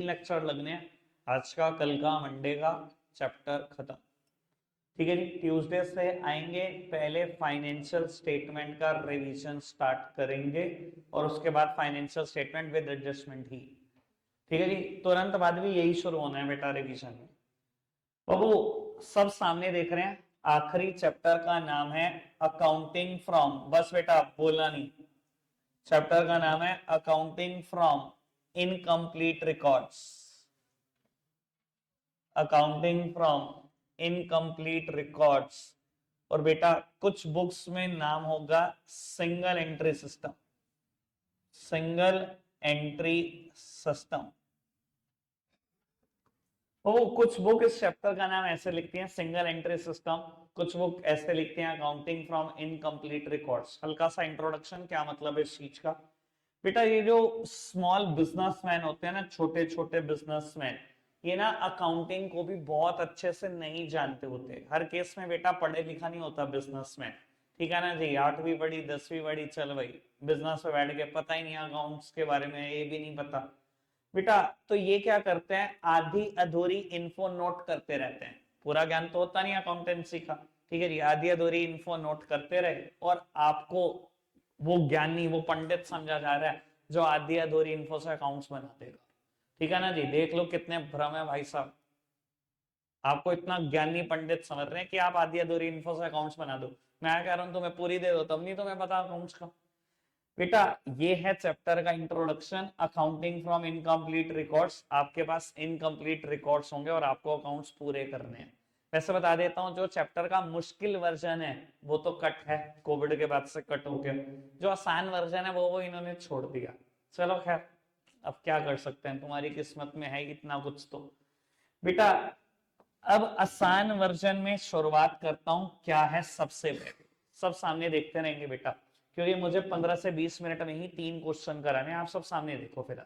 Lecture लगने हैं आज का, कल का, मंडे का चैप्टर खत्म। ठीक है जी, ट्यूसडे से आएंगे, पहले फाइनेंशियल स्टेटमेंट का रिवीजन स्टार्ट करेंगे और उसके बाद फाइनेंशियल स्टेटमेंट विद एडजस्टमेंट ही। ठीक है जी, तुरंत बाद भी यही शुरू होना है बेटा रिवीजन में। बाबू सब सामने देख रहे हैं, आखिरी चैप्टर का नाम है अकाउंटिंग फ्रॉम, बस बेटा बोलना नहीं, चैप्टर का नाम है accounting from incomplete records, accounting from incomplete records. और बेटा कुछ बुक्स में नाम होगा single entry system, single entry system. वो कुछ बुक इस चैप्टर का नाम ऐसे लिखती हैं सिंगल एंट्री सिस्टम, कुछ बुक ऐसे लिखती हैं अकाउंटिंग फ्रॉम इनकम्प्लीट रिकॉर्ड्स। हल्का सा इंट्रोडक्शन, क्या मतलब है इस चीज का। बेटा ये जो स्मॉल बिजनेसमैन होते हैं ना, छोटे छोटे बिजनेसमैन, ये ना अकाउंटिंग को भी बहुत अच्छे से नहीं जानते होते। हर केस में बेटा पढ़े लिखा नहीं होता बिजनेसमैन, ठीक है ना जी, 8वीं बड़ी 10वीं बड़ी चल भाई, बिजनेस में बैठ के पता ही नहीं अकाउंट्स के बारे में, ये भी नहीं पता बेटा। तो ये क्या करते हैं, आधी अधूरी इन्फो नोट करते रहते हैं, पूरा ज्ञान तो होता नहीं अकाउंटेंसी का, ठीक है जी, आधी अधूरी इन्फो नोट करते रहे और आपको वो ज्ञानी, वो पंडित समझा जा रहा है जो आधी अधूरी इन्फो से अकाउंट्स बना देगा। ठीक है ना जी, देख लो कितने भ्रम है भाई साहब, आपको इतना ज्ञानी पंडित समझ रहे हैं कि आप आधी अधूरी इन्फो से अकाउंट्स बना दो। मैं कह रहा हूं तुम्हें पूरी दे दो, तब नहीं तुम्हें पता अकाउंट्स का। बेटा ये है चैप्टर का introduction, accounting from incomplete records. आपके पास इनकम्प्लीट रिकॉर्ड्स होंगे और आपको अकाउंट्स पूरे करने हैं। वैसे बता देता हूं, जो चैप्टर का मुश्किल वर्जन है वो तो कट है, कोविड के बाद से कट हो गया। जो आसान वर्जन है वो इन्होंने छोड़ दिया। चलो खैर, अब क्या कर सकते हैं, तुम्हारी किस्मत में है इतना कुछ तो। बेटा अब आसान वर्जन में शुरुआत करता हूं, क्या है सबसे पहले, सब सामने देखते रहेंगे बेटा, क्योंकि मुझे 15 से 20 मिनट में ही 3 क्वेश्चन कराने, आप सब सामने देखो फिर।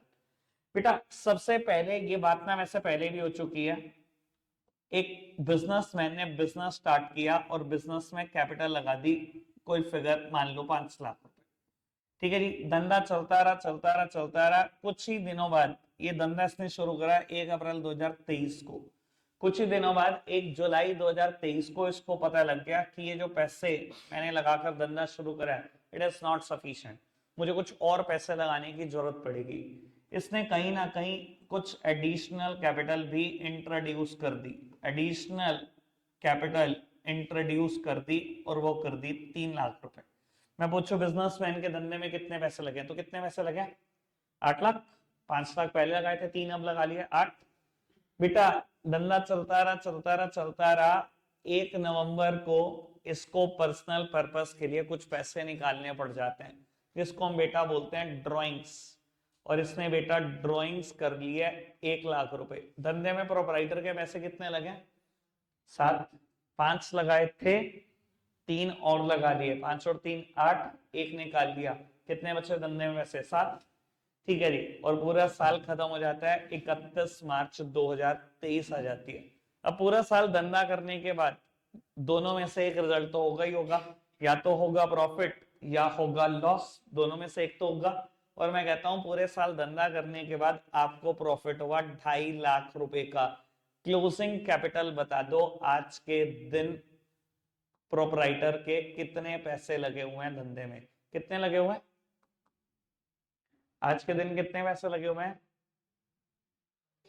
बेटा सबसे पहले, ये बात ना वैसे पहले भी हो चुकी है, एक बिजनेसमैन ने बिजनेस स्टार्ट किया और बिजनेस में कैपिटल लगा दी, कोई फिगर मान लो 5 लाख रुपए। ठीक है जी, धंधा चलता रहा चलता रहा चलता रहा, कुछ ही दिनों बाद ये धंधा इसने शुरू करा 1 अप्रैल 2023 को। कुछ ही दिनों बाद 1 जुलाई 2023 को इसको पता लग गया कि ये जो पैसे मैंने लगाकर धंधा शुरू करा है, इट इज नॉट सफिशिएंट, मुझे कुछ और पैसे लगाने की जरूरत पड़ेगी। इसने कहीं ना कहीं कुछ एडिशनल कैपिटल भी इंट्रोड्यूस कर दी, एडिशनल कैपिटल इंट्रोड्यूस कर दी, और वो कर दी 3 लाख रुपए। मैं पूछूं बिजनेसमैन के धंधे में कितने पैसे लगे, तो कितने पैसे लगे, 8 लाख। 5 लाख पहले लगाए थे, 3 अब लगा लिए, 8। बेटा धंधा चलता रहा चलता रहा चलता रहा, 1 नवंबर को इसको पर्सनल पर्पस के लिए कुछ पैसे निकालने पड़ जाते हैं, जिसको हम बेटा बोलते हैं ड्रॉइंग्स। और इसने बेटा ड्रॉइंग्स कर लिए 1 लाख रुपए। धंधे में प्रोपराइटर के पैसे कितने लगे, 7। 5 लगाए थे, 3 और लगा लिए, 5 और 3 8, 1 निकाल लिया, कितने बचे धंधे में पैसे, 7। ठीक है जी, और पूरा साल खत्म हो जाता है 31 मार्च 2023 आ जाती है। अब पूरा साल धंधा करने के बाद दोनों में से एक रिजल्ट तो होगा ही होगा, या तो होगा प्रॉफिट या होगा लॉस, दोनों में से एक तो होगा। और मैं कहता हूं पूरे साल धंधा करने के बाद आपको प्रॉफिट हुआ 2.5 लाख रुपए का। क्लोजिंग कैपिटल बता दो आज के दिन प्रोपराइटर के कितने पैसे लगे हुए हैं धंधे में, कितने लगे हुए हैं आज के दिन, कितने पैसे लगे हुए हैं।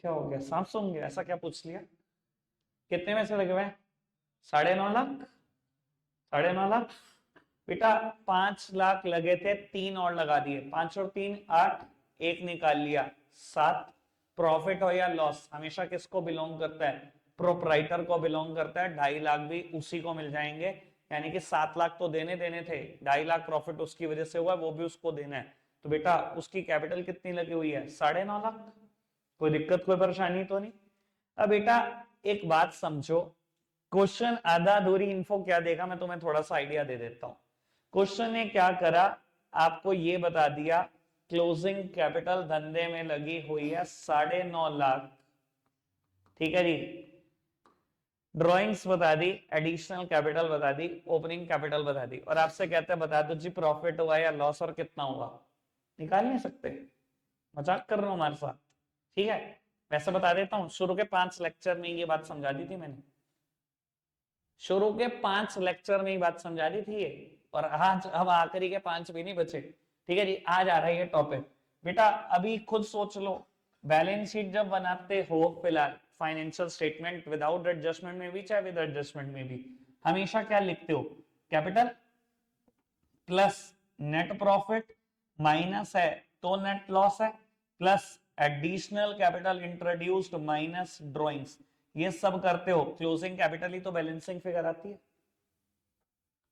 क्या हो गया, सांप सूंघ गया, ऐसा क्या पूछ लिया, कितने पैसे लगे हुए हैं, 9.5 लाख, 9.5 लाख। बेटा 5 लाख लगे थे, 3 और लगा दिए, 5 और 3 8, 1 निकाल लिया, 7। प्रॉफिट हो या लॉस हमेशा किसको बिलोंग करता है, प्रोपराइटर को बिलोंग करता है, 2.5 लाख भी उसी को मिल जाएंगे। यानी कि 7 लाख तो देने देने थे, 2.5 लाख प्रॉफिट उसकी वजह से हुआ, वो भी उसको देना है। तो बेटा उसकी कैपिटल कितनी लगी हुई है, 9.5 लाख। कोई दिक्कत कोई परेशानी तो नहीं। अब बेटा एक बात समझो, क्वेश्चन आधा अधूरी इन्फो क्या देगा, मैं तुम्हें थोड़ा सा आइडिया दे देता हूं। क्वेश्चन ने क्या करा, आपको ये बता दिया क्लोजिंग कैपिटल धंधे में लगी हुई है 9.5 लाख। ठीक है जी, ड्रॉइंग्स बता दी, एडिशनल कैपिटल बता दी, ओपनिंग कैपिटल बता दी, और आपसे कहते हैं बता दो जी प्रॉफिट हुआ या लॉस और कितना हुआ। निकाल नहीं सकते, मजाक कर रहे हो हमारे साथ, ठीक है। वैसे बता देता हूँ, शुरू के 5 लेक्चर में ये बात समझा दी थी मैंने, शुरू के 5 लेक्चर में ही बात समझा दी थी ये, और आज अब आखिरी के 5 भी नहीं बचे। ठीक है जी, आज आ रहा है ये टॉपिक। बेटा अभी खुद सोच लो, बैलेंस शीट जब बनाते हो, फिलहाल फाइनेंशियल स्टेटमेंट विदाउट एडजस्टमेंट में भी चाहे विद एडजस्टमेंट में भी, हमेशा क्या लिखते हो, capital plus net profit minus है तो नेट लॉस है, plus additional capital introduced minus drawings, ये सब करते हो। क्लोजिंग कैपिटल ही तो बैलेंसिंग फिगर आती है।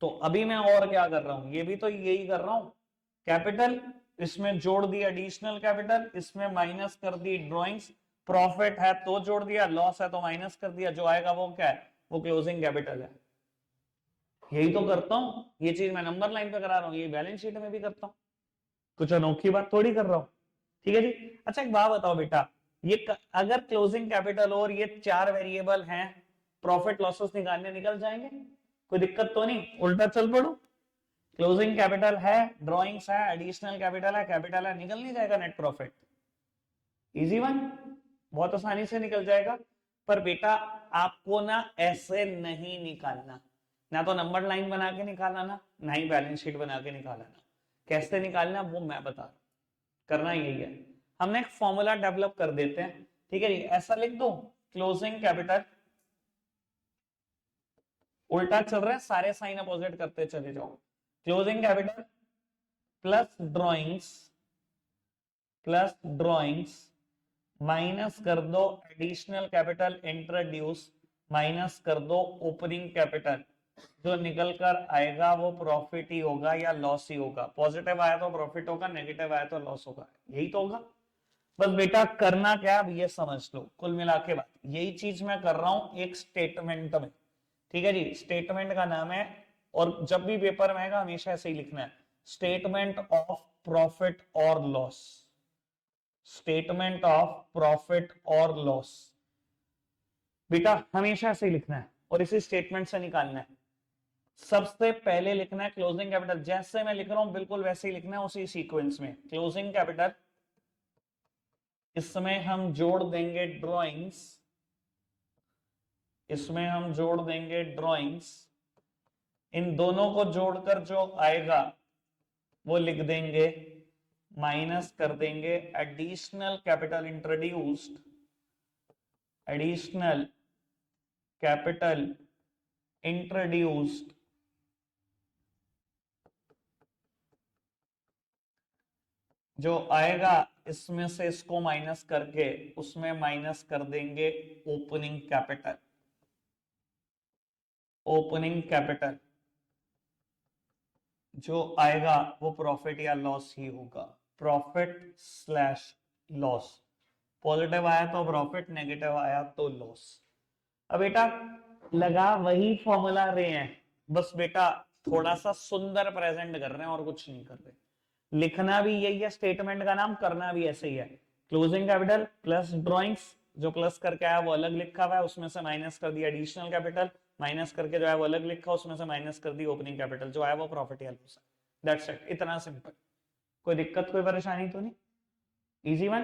तो अभी मैं और क्या कर रहा हूं, ये भी तो यही कर रहा हूं, कैपिटल इसमें जोड़ दिया एडिशनल कैपिटल, इसमें माइनस कर दी ड्रॉइंग्स, प्रॉफिट है तो जोड़ दिया, लॉस है तो माइनस कर दिया, जो आएगा वो क्या है, वो क्लोजिंग कैपिटल है। यही तो करता हूं, ये चीज मैं नंबर लाइन पे करा रहा हूं, ये बैलेंस शीट में भी करता हूं, कुछ अनोखी बात थोड़ी कर रहा हूं। ठीक है जी। अच्छा एक बात बताओ बेटा, अगर क्लोजिंग कैपिटल और ये 4 वेरिएबल हैं, प्रॉफिट लॉसेस निकालने निकल जाएंगे, कोई दिक्कत तो नहीं, उल्टा चल पड़ो, क्लोजिंग कैपिटल है, ड्रॉइंग्स है, एडिशनल कैपिटल है, निकल नहीं जाएगा नेट प्रॉफिट, इजी वन, बहुत आसानी से निकल जाएगा। पर बेटा आपको ना ऐसे नहीं निकालना, ना तो नंबर लाइन बना के निकालना ना ही बैलेंस शीट बना के निकालना, कैसे निकालना वो मैं बता रहा हूं, करना यही है। हमने एक फॉर्मूला डेवलप कर देते हैं, ठीक है जी, ऐसा लिख दो, क्लोजिंग कैपिटल, उल्टा चल रहा है, सारे साइन अपोजिट करते चले जाओ, closing capital plus drawings minus कर दो एडिशनल कैपिटल इंट्रोड्यूस माइनस कर दो ओपनिंग कैपिटल, जो निकल कर आएगा वो प्रॉफिट ही होगा या लॉस ही होगा, पॉजिटिव आया तो प्रॉफिट होगा, नेगेटिव आया तो लॉस होगा, यही तो होगा। बस बेटा करना क्या अब ये समझ लो, कुल मिला के बात यही चीज मैं कर रहा हूं एक स्टेटमेंट में। ठीक है जी, स्टेटमेंट का नाम है, और जब भी पेपर में आएगा हमेशा ऐसे ही लिखना है, स्टेटमेंट ऑफ प्रॉफिट और लॉस, स्टेटमेंट ऑफ प्रॉफिट और लॉस, बेटा हमेशा ऐसे ही लिखना है और इसी स्टेटमेंट से निकालना है। सबसे पहले लिखना है क्लोजिंग कैपिटल, जैसे मैं लिख रहा हूं बिल्कुल वैसे ही लिखना है, उसी सीक्वेंस में, क्लोजिंग कैपिटल, इसमें हम जोड़ देंगे ड्रॉइंग्स, इसमें हम जोड़ देंगे ड्रॉइंग्स, इन दोनों को जोड़कर जो आएगा वो लिख देंगे, माइनस कर देंगे additional capital introduced, additional capital introduced जो आएगा, इसमें से इसको माइनस करके उसमें माइनस कर देंगे ओपनिंग कैपिटल, ओपनिंग कैपिटल जो आएगा वो प्रॉफिट या लॉस ही होगा, प्रॉफिट स्लैश लॉस, पॉजिटिव आया तो प्रॉफिट, नेगेटिव आया तो लॉस। अब बेटा लगा वही फॉर्मूला रहे हैं, बस बेटा थोड़ा सा सुंदर प्रेजेंट कर रहे हैं और कुछ नहीं कर रहे, लिखना भी यही है, स्टेटमेंट का नाम करना भी ऐसे ही है, क्लोजिंग कैपिटल प्लस ड्रॉइंग्स, जो प्लस करके आया वो अलग लिखा हुआ है, उसमें से माइनस कर दिया एडिशनल कैपिटल, माइनस करके जो है वो अलग लिखा, उसमें से माइनस कर दी ओपनिंग कैपिटल, जो आया वो प्रॉफिट या लॉस है, दैट्स इट, इतना सिंपल, कोई दिक्कत कोई परेशानी तो नहीं, इजी वन।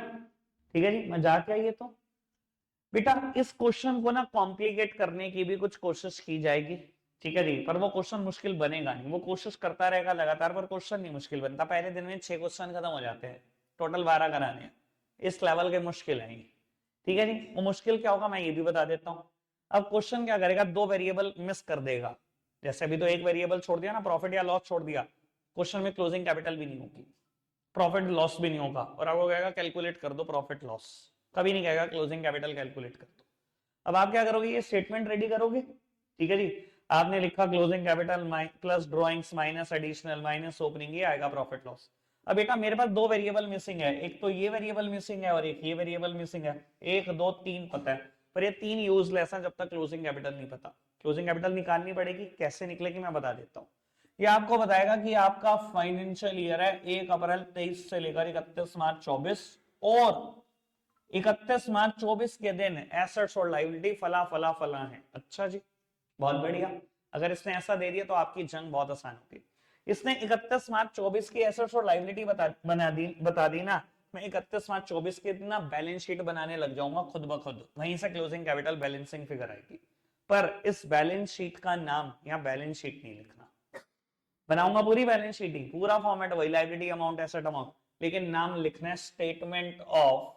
ठीक है जी, मजाक क्या ये तो। बेटा इस क्वेश्चन को ना कॉम्प्लिकेट करने की भी कुछ कोशिश की जाएगी, ठीक है जी, पर वो क्वेश्चन मुश्किल बनेगा नहीं, वो कोशिश करता रहेगा लगातार, पर क्वेश्चन नहीं मुश्किल बनता, पहले दिन में 6 क्वेश्चन खत्म हो जाते हैं, टोटल 12 कराने हैं, इस लेवल के मुश्किल है। ठीक है जी, वो मुश्किल क्या होगा मैं ये भी बता देता हूँ। अब क्वेश्चन क्या करेगा, 2 वेरिएबल मिस कर देगा, जैसे अभी तो एक वेरिएबल छोड़ दिया ना, प्रॉफिट या लॉस छोड़ दिया, क्वेश्चन में क्लोजिंग कैपिटल भी नहीं होगी, प्रॉफिट लॉस भी नहीं होगा, और आपको कहेगा कैलकुलेट कर दो प्रॉफिट लॉस, कभी नहीं कहेगा क्लोजिंग कैपिटल कैलकुलेट कर दो। अब आप क्या करोगे, ये स्टेटमेंट रेडी करोगे, ठीक है जी, आपने लिखा closing capital plus drawings minus additional minus opening, ये आएगा प्रॉफिट लॉस। अब बेटा मेरे पास 2 वेरिएबल मिसिंग है, एक तो ये वेरिएबल मिसिंग है और एक ये वेरिएबल मिसिंग है, 1 2 3 पता है, पर ये 3 यूजलेस है जब तक क्लोजिंग कैपिटल नहीं पता, क्लोजिंग कैपिटल निकालनी पड़ेगी, कैसे निकलेगी मैं बता देता हूँ। ये आपको बताएगा कि आपका फाइनेंशियल ईयर है 1 अप्रैल 23 से लेकर 31 मार्च 24, और 31 मार्च 24 के दिन एसेट्स और लायबिलिटी फला फला फला है। अच्छा जी, बहुत बढ़िया, अगर इसने ऐसा दे दिया तो आपकी जंग बहुत आसान होगी। इसने 31 मार्च 24 की एसेट्स और लायबिलिटी बता दी ना, मैं 31 मार्च 24 के दिन ना बैलेंस शीट बनाने लग जाऊंगा खुद ब खुद, वहीं से क्लोजिंग कैपिटल बैलेंसिंग फिगर आएगी। पर इस बैलेंस शीट का नाम यहाँ बैलेंस शीट नहीं लिखना, बनाऊंगा पूरी बैलेंस शीट ही, पूरा फॉर्मेट वही, लायबिलिटी अमाउंट एसेट अमाउंट, लेकिन नाम लिखना है statement of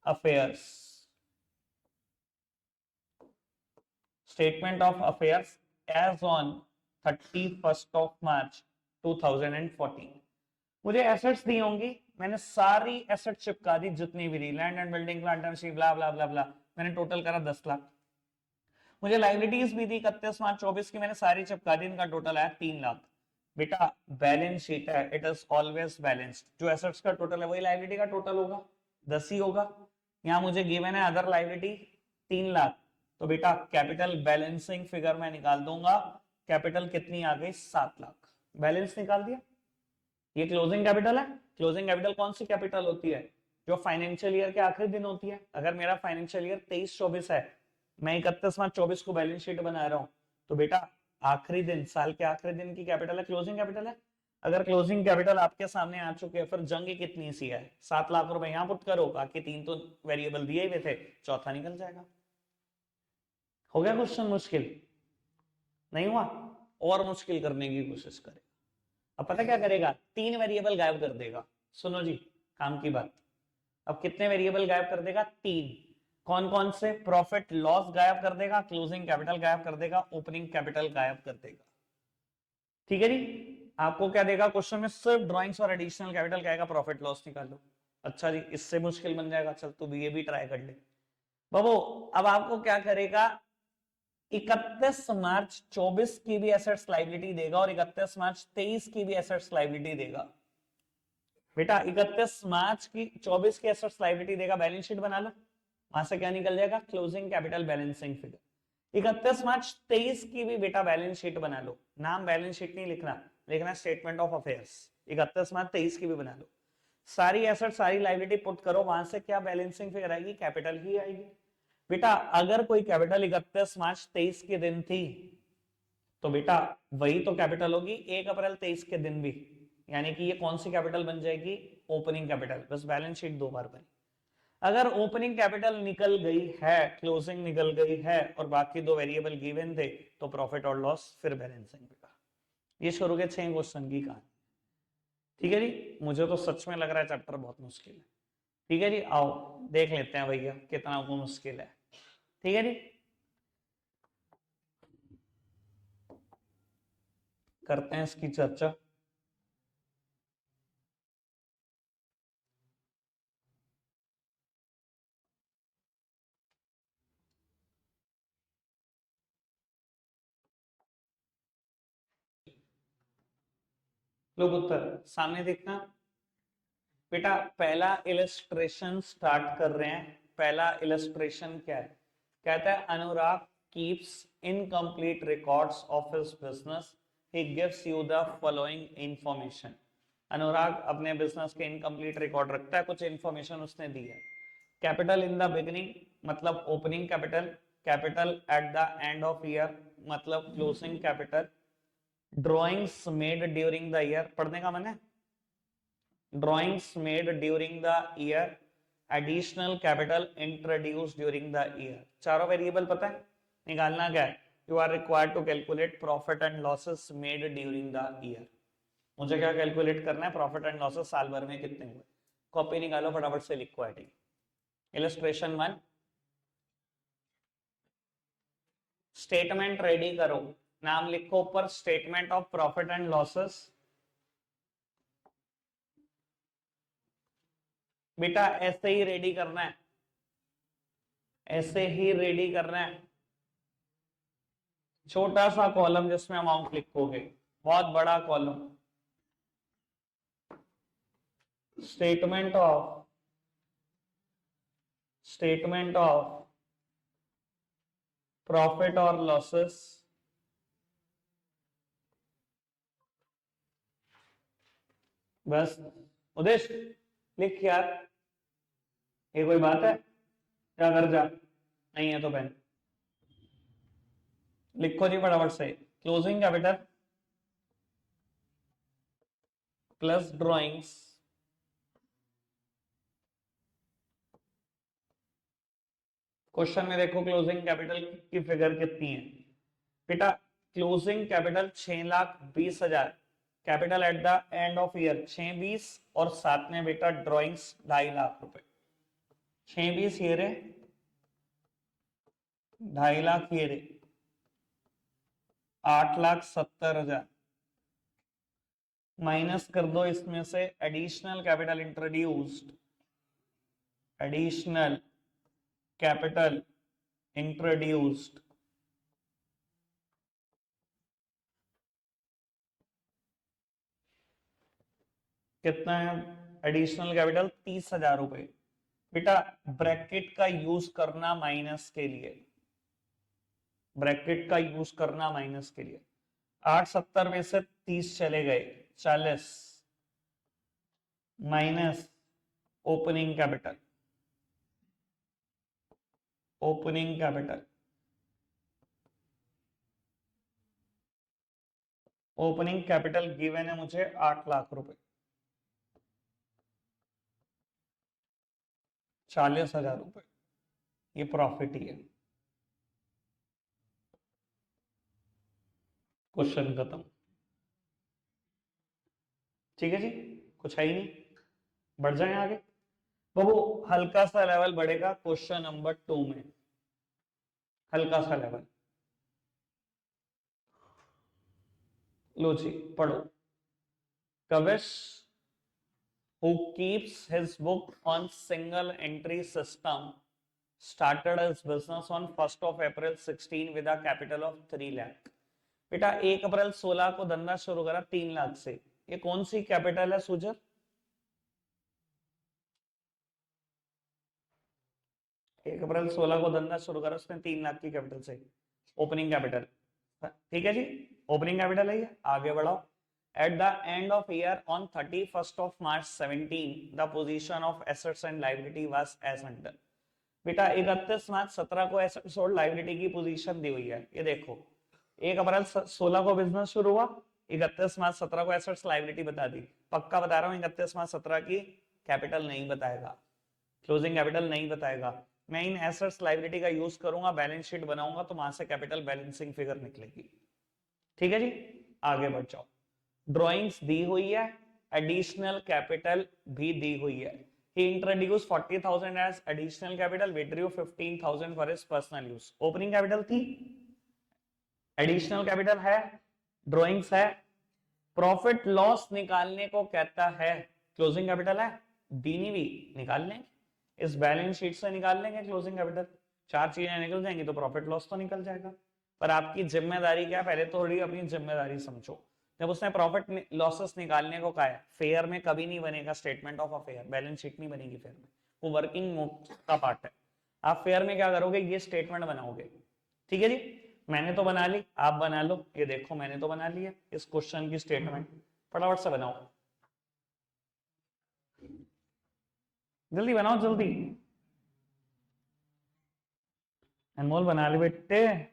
affairs, statement of affairs as on 31 March 2014। मुझे एसेट्स दी होंगी, मैंने सारी एसेट चिपका दी जितनी भी थी, land and building, plant and machinery, blah blah blah blah, मैंने टोटल करा 10 लाख। मुझे लाइबिलिटीज भी दी 31 मार्च 24 की, मैंने सारी चिपका दी, इनका टोटल आया 3 लाख। बेटा बैलेंस शीट है, इट इज ऑलवेज बैलेंस्ड, जो एसेट्स का टोटल है वही लाइबिलिटी का टोटल होगा, 10 ही होगा। यहाँ मुझे गिवन है अदर लाइबिलिटी 3 लाख, तो बेटा कैपिटल बैलेंसिंग फिगर में निकाल दूंगा, कैपिटल कितनी आ गई 7 लाख, बैलेंस निकाल दिया। ये क्लोजिंग कैपिटल है। क्लोजिंग कैपिटल कौन सी कैपिटल होती है? जो फाइनेंशियल ईयर के आखिरी दिन होती है। अगर मेरा फाइनेंशियल ईयर 23-24 है, मैं 31 मार्च 24 को बैलेंस शीट बना रहा हूं, तो बेटा आखिरी दिन, साल के आखिरी दिन की कैपिटल है, क्लोजिंग कैपिटल है। अगर क्लोजिंग कैपिटल आपके सामने आ चुके हैं, फिर जंग कितनी सी है, 7 लाख रुपए यहां पुट करो, बाकी 3 तो वेरिएबल दिए हुए थे, चौथा निकल जाएगा। हो गया क्वेश्चन मुश्किल? नहीं हुआ? और मुश्किल करने की कोशिश करें। अब पता क्या करेगा, 3 वेरिएबल गायब कर देगा। सुनो जी, काम की बात। अब कितने वेरिएबल गायब कर देगा? 3। कौन कौन से? प्रॉफिट लॉस गायब कर देगा, क्लोजिंग कैपिटल गायब कर देगा, ओपनिंग कैपिटल गायब कर देगा। ठीक है जी। आपको क्या देगा क्वेश्चन में? सिर्फ ड्राइंग्स और एडिशनल कैपिटल कहेगा प्रॉफिट लॉस निकालो। अच्छा जी, इससे मुश्किल बन जाएगा, चल तू भी ये भी ट्राई कर ले बाबू। अब आपको क्या करेगा, 31 मार्च 24 की भी एसेट्स लाइबिलिटी देगा और 31 मार्च 23 की भी एसेट्स लाइबिलिटी देगा। बेटा 31 मार्च 24 की एसेट्स लाइबिलिटी देगा, बैलेंस शीट बना लो, वहां से क्या निकल जाएगा? Closing capital balancing figure. 31 मार्च 23 की भी बेटा बैलेंस शीट बना लो, नाम बैलेंस शीट नहीं लिखना, लिखना स्टेटमेंट ऑफ अफेयर्स। 31 मार्च 23 की भी बना लो, सारी एसेट सारी लाइबिलिटी पुट करो, वहां से क्या बैलेंसिंग फिगर आएगी? कैपिटल ही आएगी। बेटा अगर कोई कैपिटल 31 मार्च 23 के दिन थी, तो बेटा वही तो कैपिटल होगी 1 अप्रैल 23 के दिन भी, यानी कि ये कौन सी कैपिटल बन जाएगी? Opening capital. बस बैलेंस शीट 2 बार बनी। अगर ओपनिंग कैपिटल निकल गई है, क्लोजिंग निकल गई है और बाकी 2 वेरिएबल गिवन थे, तो प्रॉफिट और लॉस, फिर बैलेंसिंग। बेटा ये शुरू के 6 क्वेश्चन की कहानी। ठीक है जी, मुझे तो सच में लग रहा है चैप्टर बहुत मुश्किल है। ठीक है जी, आओ देख लेते हैं भैया कितना वो मुश्किल है। ठीक है जी, करते हैं इसकी चर्चा। लोग उत्तर सामने देखना। बेटा पहला इलस्ट्रेशन स्टार्ट कर रहे हैं। पहला इलस्ट्रेशन क्या है? कहता है Anurag keeps incomplete records of his business, he gives you the following information. Anurag अपने बिजनेस के इनकम्प्लीट रिकॉर्ड रखता है, कुछ इंफॉर्मेशन उसने दी है। कैपिटल इन द बिगिनिंग मतलब opening capital, capital at the end of year मतलब closing capital, drawings made during the year, पढ़ने का मन है, drawings made during the year, additional capital introduced during the year। चारों वेरिएबल पता है, निकालना क्या है? You are required to calculate profit and losses made during the year। मुझे क्या कैलकुलेट करना है? प्रॉफिट एंड लॉसेस साल भर में कितने हुए। कॉपी निकालो फटाफट से, लिखो हेडिंग। इलस्ट्रेशन 1, स्टेटमेंट रेडी करो, नाम लिखो ऊपर statement of profit and losses. बेटा ऐसे ही रेडी करना है, ऐसे ही रेडी करना है, छोटा सा कॉलम जिसमें अमाउंट लिखोगे, बहुत बड़ा कॉलम। स्टेटमेंट ऑफ प्रॉफिट और लॉसेस, बस उदेश लिख यार, ये कोई बात है? क्या कर जा, नहीं है तो पेन लिखो जी फटाफट से। Closing capital plus drawings question में देखो क्लोजिंग कैपिटल की फिगर कितनी है बेटा। Closing capital 6,20,000, capital at the end of year 6,20 और साथ में बेटा ड्रॉइंग्स 2.5 लाख रुपए। 6,20 ये रे, 2.5 लाख ये रे, 8,70,000 माइनस कर दो इसमें से additional capital introduced, additional capital introduced कितना है एडिशनल कैपिटल 30,000 रुपए बेटा। ब्रैकेट का यूज करना माइनस के लिए, ब्रैकेट का यूज करना माइनस के लिए। 8,70 में से 30 चले गए, 40 minus opening capital, opening capital, opening capital given है मुझे 8 लाख रुपए, 40,000 रुपए, ये प्रॉफिट ही है। क्वेश्चन खत्म। ठीक है जी, कुछ है ही नहीं, बढ़ जाए आगे। बाबू हल्का सा लेवल बढ़ेगा क्वेश्चन नंबर 2 में, हल्का सा लेवल। लो जी पढ़ो। Kavish who keeps his book on single entry system started his business on 1st of April 16 with a capital of 3 lakh। बेटा 1 अप्रैल 16 को धंधा शुरू करा 3 लाख से, ये कौन सी कैपिटल है सुजर? एक अप्रैल 16 को धंधा शुरू करा उसने 3 लाख की कैपिटल से, ओपनिंग कैपिटल। ठीक है जी, ओपनिंग कैपिटल है ये। आगे बढ़ाओ। At the end of year on 31st of March 17, the position of assets and liability was as under। बेटा 31 मार्च 17 को एसेट्स और लाइबिलिटी की पोजीशन दी हुई है, ये देखो। 1 अप्रैल 16 को बिजनेस शुरू हुआ, 31 मार्च 17 को एसेट्स लाइबिलिटी बता दी। पक्का बता रहा हूँ 31 मार्च 17 की कैपिटल नहीं बताएगा, क्लोजिंग कैपिटल नहीं बताएगा। मैं इन एसेट्स लाइबिलिटी का यूज करूंगा, बैलेंस शीट बनाऊंगा तो वहां से कैपिटल बैलेंसिंग फिगर निकलेगी। ठीक है जी, आगे बढ़ जाओ। ड्राइंग्स दी हुई है, एडिशनल कैपिटल भी दी हुई है। He introduced 40,000 as additional capital, withdrew 15,000 for his personal use। Opening capital थी, एडिशनल कैपिटल है, ड्राइंग्स है, प्रॉफिट लॉस निकालने को कहता है, क्लोजिंग कैपिटल है, दीनी भी निकाल लेंगे, इस बैलेंस शीट से निकाल लेंगे क्लोजिंग कैपिटल। 4 चीजें निकल जाएंगी तो प्रॉफिट लॉस तो निकल जाएगा। पर आपकी जिम्मेदारी क्या है, पहले तो थोड़ी अपनी जिम्मेदारी समझो। जब उसने प्रॉफिट लॉसेस निकालने को कहा है, फेयर में कभी नहीं बनेगा statement of affair, balance sheet नहीं बनेगी फेयर में, वो वर्किंग नोट का पार्ट है। आप फेयर में क्या करोगे, ये स्टेटमेंट बनाओगे। ठीक है जी, मैंने तो बना ली, आप बना लो। ये देखो मैंने तो बना ली है इस क्वेश्चन की स्टेटमेंट, फटाफट से बनाओ, जल्दी बनाओ जल्दी। अनमोल बना ली बेटे।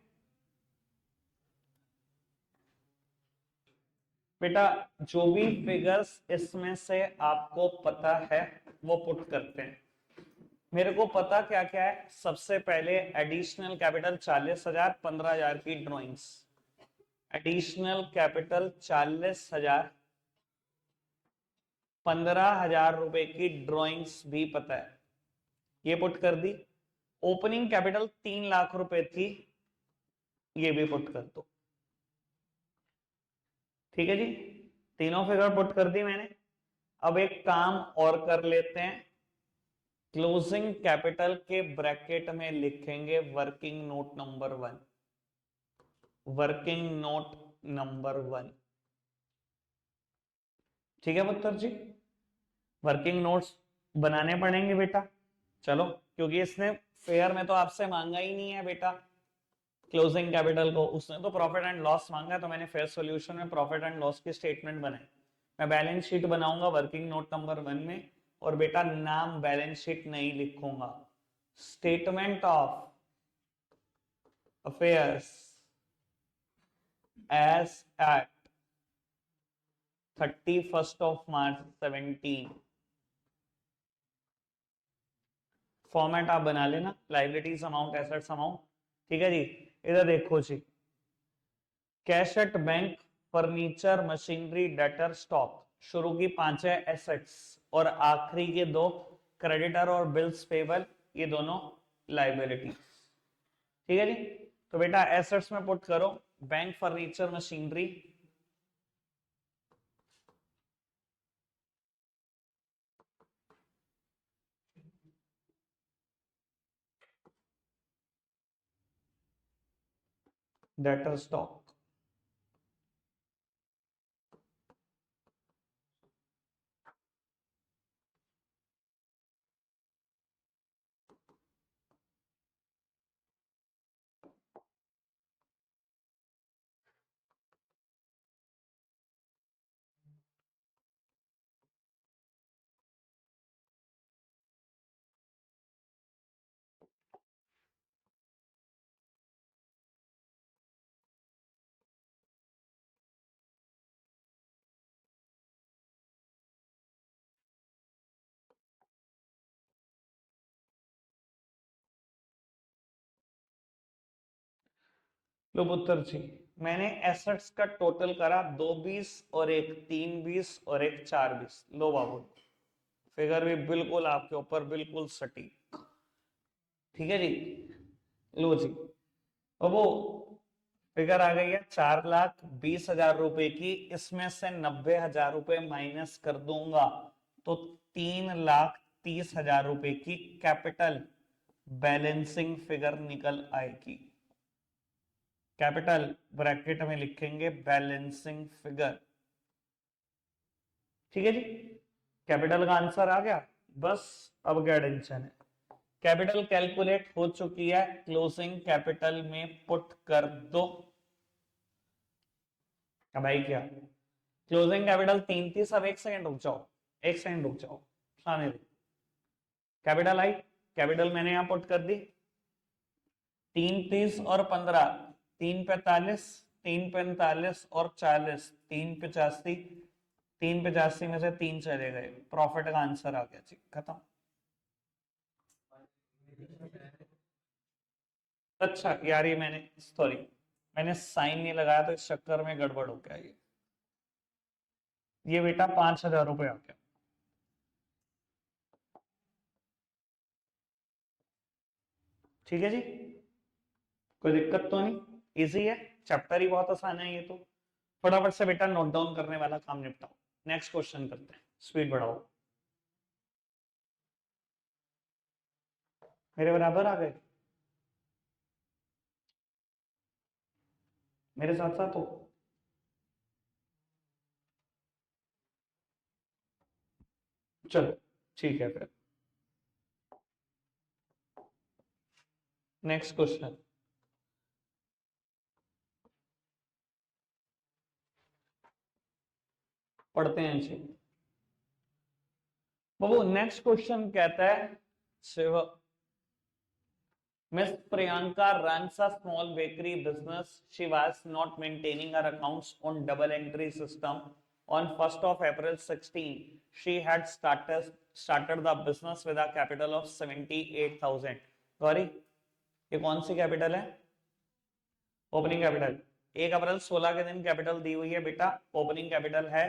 बेटा जो भी फिगर्स इसमें से आपको पता है वो पुट करते हैं। मेरे को पता क्या क्या है, सबसे पहले एडिशनल कैपिटल 40,000, 15,000 की ड्रॉइंग्स, एडिशनल कैपिटल 40,000, 15,000 रुपए की ड्रॉइंग्स भी पता है, ये पुट कर दी। ओपनिंग कैपिटल 3 लाख रुपए थी, ये भी पुट कर दो। ठीक है जी, तीनों फिगर पुट कर दी मैंने। अब एक काम और कर लेते हैं, क्लोजिंग कैपिटल के ब्रैकेट में लिखेंगे working note number 1, working note number 1। ठीक है पुत्र जी, वर्किंग नोट्स बनाने पड़ेंगे बेटा। चलो, क्योंकि इसने फेयर में तो आपसे मांगा ही नहीं है बेटा क्लोजिंग कैपिटल को, उसने तो प्रॉफिट एंड लॉस मांगा है, तो मैंने फेयर सॉल्यूशन में प्रॉफिट एंड लॉस की स्टेटमेंट बनाई। मैं बैलेंस शीट बनाऊंगा वर्किंग नोट नंबर 1 में, और बेटा नाम बैलेंस शीट नहीं लिखूंगा, statement of affairs as at 31 March 2017। Format आप बना लेना, लाइबिलिटीज अमाउंट, एसेट्स अमाउंट। ठीक है जी। इधर देखो जी, cash at bank, furniture, machinery, debtor, stock. शुरू की 5 है एसेट्स और आखिरी के 2 क्रेडिटर और बिल्स पेबल, ये दोनों लाइबिलिटीज। ठीक है जी। तो बेटा एसेट्स में पुट करो bank, furniture, machinery, debtor, stock. लो पुत्र जी, मैंने एसेट्स का टोटल करा 2 20 और एक 3 20 और एक 4 20। लो बाबू, फिगर भी बिल्कुल आपके ऊपर बिल्कुल सटीक। ठीक है जी। लो जी, अब वो फिगर आ गई है 4,20,000 रुपए की। इसमें से 90,000 रुपए माइनस कर दूंगा तो 3,30,000 रुपए की कैपिटल बैलेंसिंग फिगर निकल आएगी। कैपिटल ब्रैकेट में लिखेंगे बैलेंसिंग फिगर। ठीक है जी। कैपिटल का आंसर आ गया। बस अब क्या टेंशन है, कैपिटल कैलकुलेट हो चुकी है, क्लोजिंग कैपिटल में पुट कर दो। अब भाई क्या, क्लोजिंग कैपिटल 3 30। अब 1 सेकंड रुक जाओ, 1 सेकंड रुक जाओ, सामने दे। कैपिटल आई, कैपिटल मैंने यहां पुट कर दी। 3 30 और 15, 3 45, 3 45 और 40, 3 85। 3 85 में से 3 चले गए, प्रॉफिट का आंसर आ गया जी, खत्म। अच्छा यार, ये मैंने सॉरी, मैंने साइन नहीं लगाया तो इस चक्कर में गड़बड़ हो गया। ये बेटा 5,000 रुपए आ गया। ठीक है जी, कोई दिक्कत तो नहीं, इजी है, चैप्टर ही बहुत आसान है ये तो। फटाफट से बेटा नोट डाउन करने वाला काम निपटाओ, नेक्स्ट क्वेश्चन करते हैं, स्पीड बढ़ाओ। मेरे बराबर आ गए, मेरे साथ साथ हो। चलो ठीक है फिर, नेक्स्ट क्वेश्चन पढ़ते हैं जी। बाबू नेक्स्ट क्वेश्चन कहता है, Shiv Miss Priyanka runs a small bakery business. She was not maintaining her accounts on double entry system. On 1st of April 16, she had started the business with a capital of 78,000. Gauri, ये कौन सी capital है? Opening capital. 1 अप्रैल 16 के दिन capital दी हुई है बेटा, opening capital है।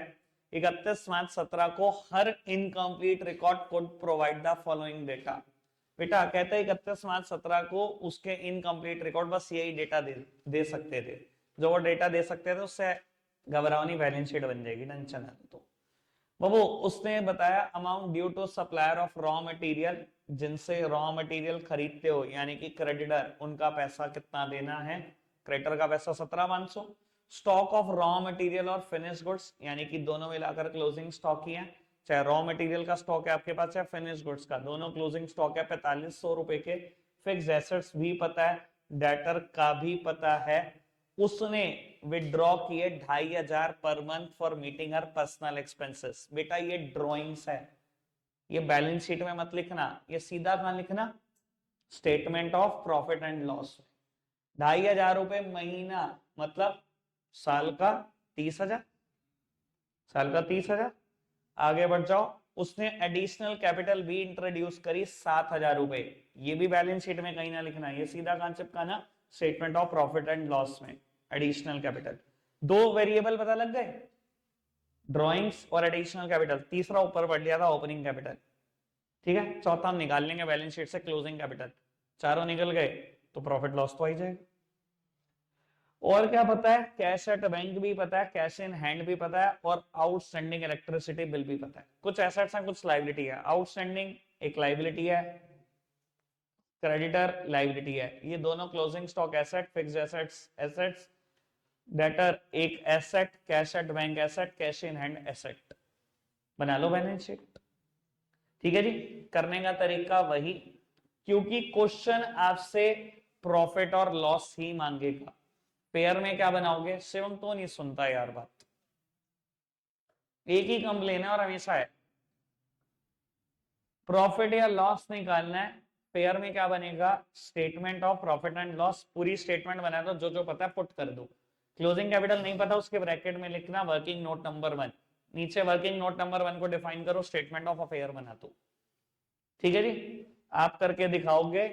31 March 17 को her incomplete record could provide the following data. बेटा कहते हैं 31 मार्च 17 को उसके इनकम्प्लीट रिकॉर्ड बस यही डेटा दे सकते थे। जो वो डेटा दे सकते थे उससे घबराओ नहीं, बैलेंस शीट बन जाएगी, टेंशन है तो। बाबू उसने बताया amount due to supplier of raw material, जिनसे रॉ मटेरियल खरीदते हो यानी कि क्रेडिटर, उनका पैसा कितना देना है। क्रेडिटर का पैसा 17,500। स्टॉक ऑफ रॉ मटेरियल और फिनिश गुड्स, यानी कि दोनों मिलाकर क्लोजिंग स्टॉक ही है, चाहे रॉ मटेरियल का स्टॉक है आपके पास या फिनिश गुड्स का, दोनों क्लोजिंग स्टॉक है 4500 रुपए के। फिक्स एसेट्स भी पता है, डेटर का भी पता है। उसने विड्रॉ किए 2,500 per month for meeting her personal expenses. बेटा ये ड्रॉइंग्स है, ये बैलेंस शीट में मत लिखना, ये सीधा कहां लिखना, statement of profit and loss. 2,500 रुपए महीना मतलब साल का 30,000। साल का 30,000। आगे बढ़ जाओ, उसने एडिशनल कैपिटल भी इंट्रोड्यूस करी 7,000 रुपए। ये भी बैलेंस शीट में कहीं ना लिखना, ये सीधा कहां चिपका ना, statement of profit and loss में। एडिशनल कैपिटल, दो वेरिएबल पता लग गए, ड्रॉइंग्स और एडिशनल कैपिटल। तीसरा ऊपर पढ़ लिया था, ओपनिंग कैपिटल। ठीक है, चौथा हम निकाल लेंगे बैलेंस शीट से, क्लोजिंग कैपिटल। चारों निकल गए तो प्रॉफिट लॉस तो आ ही जाएगा। और क्या पता है, कैश एट बैंक भी पता है, कैश इन हैंड भी पता है, और आउटस्टैंडिंग इलेक्ट्रिसिटी बिल भी पता है। कुछ एसेट्स हैं, कुछ लाइबिलिटी है। आउटस्टैंडिंग एक लाइबिलिटी है, क्रेडिटर लाइबिलिटी है। ये दोनों closing stock asset, fixed assets assets, debtor एक asset, cash at bank asset, cash in hand asset. बना लो बैलेंस शीट। ठीक है जी, करने का तरीका वही, क्योंकि क्वेश्चन आपसे प्रॉफिट और लॉस ही मांगेगा। पेयर में क्या बनाओगे, शिवम तो नहीं सुनता यार बात, एक ही कंप्लेन है और हमेशा है। प्रॉफिट या लॉस निकालना है, पेयर में क्या बनेगा, statement of profit and loss. पूरी स्टेटमेंट बना दो, जो जो पता है पुट कर दो। क्लोजिंग कैपिटल नहीं पता, उसके ब्रैकेट में लिखना वर्किंग नोट नंबर 1, नीचे वर्किंग नोट नंबर 1 को डिफाइन करो, स्टेटमेंट ऑफ अफेयर बना दो। ठीक है जी, आप करके दिखाओगे।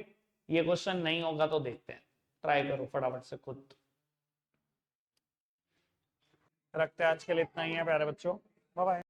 ये क्वेश्चन नहीं होगा तो देखते हैं, ट्राई करो फटाफट से खुद। रखते हैं आज के लिए इतना ही है प्यारे बच्चों, बाय बाय।